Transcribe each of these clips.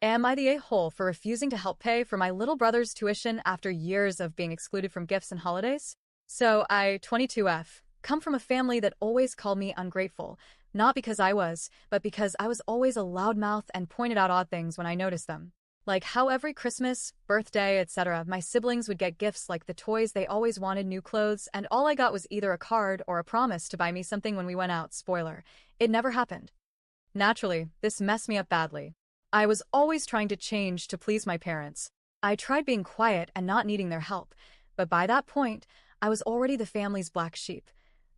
Am I the a-hole for refusing to help pay for my little brother's tuition after years of being excluded from gifts and holidays? So I, 22F, come from a family that always called me ungrateful, not because I was, but because I was always a loudmouth and pointed out odd things when I noticed them. Like how every Christmas, birthday, etc., my siblings would get gifts like the toys they always wanted, new clothes, and all I got was either a card or a promise to buy me something when we went out. Spoiler, it never happened. Naturally, this messed me up badly. I was always trying to change to please my parents. I tried being quiet and not needing their help, but by that point, I was already the family's black sheep.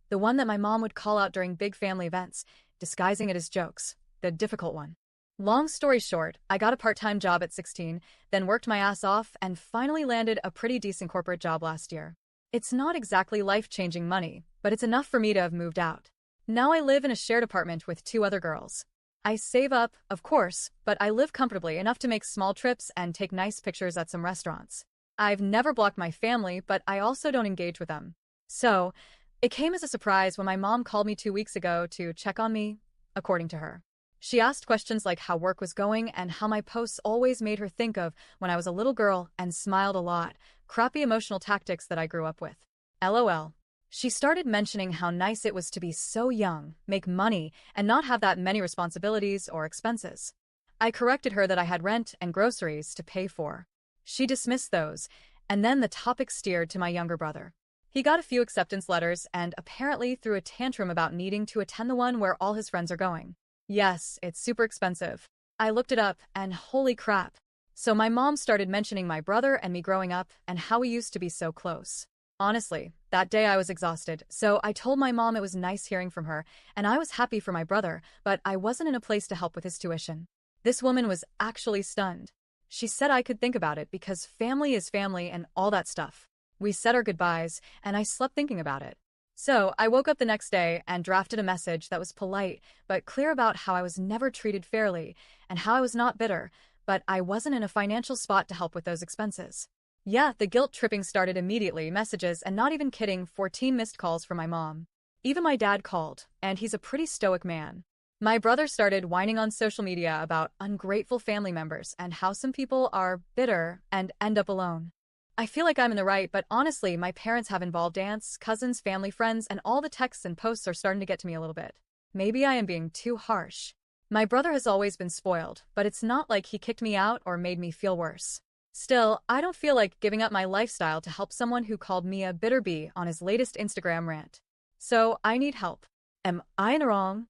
The one that my mom would call out during big family events, disguising it as jokes. The difficult one. Long story short, I got a part-time job at 16, then worked my ass off and finally landed a pretty decent corporate job last year. It's not exactly life-changing money, but it's enough for me to have moved out. Now I live in a shared apartment with 2 other girls. I save up, of course, but I live comfortably enough to make small trips and take nice pictures at some restaurants. I've never blocked my family, but I also don't engage with them. So, it came as a surprise when my mom called me 2 weeks ago to check on me, according to her. She asked questions like how work was going and how my posts always made her think of when I was a little girl and smiled a lot, crappy emotional tactics that I grew up with. LOL. She started mentioning how nice it was to be so young, make money, and not have that many responsibilities or expenses. I corrected her that I had rent and groceries to pay for. She dismissed those, and then the topic steered to my younger brother. He got a few acceptance letters and apparently threw a tantrum about needing to attend the one where all his friends are going. Yes, it's super expensive. I looked it up, and holy crap. So my mom started mentioning my brother and me growing up and how we used to be so close. Honestly, that day I was exhausted, so I told my mom it was nice hearing from her, and I was happy for my brother, but I wasn't in a place to help with his tuition. This woman was actually stunned. She said I could think about it because family is family and all that stuff. We said our goodbyes, and I slept thinking about it. So, I woke up the next day and drafted a message that was polite but clear about how I was never treated fairly and how I was not bitter, but I wasn't in a financial spot to help with those expenses. Yeah, the guilt tripping started immediately, messages and not even kidding, 14 missed calls from my mom. Even my dad called, and he's a pretty stoic man. My brother started whining on social media about ungrateful family members and how some people are bitter and end up alone. I feel like I'm in the right, but honestly, my parents have involved aunts, cousins, family, friends, and all the texts and posts are starting to get to me a little bit. Maybe I am being too harsh. My brother has always been spoiled, but it's not like he kicked me out or made me feel worse. Still, I don't feel like giving up my lifestyle to help someone who called me a bitter bee on his latest Instagram rant. So, I need help. Am I in the wrong?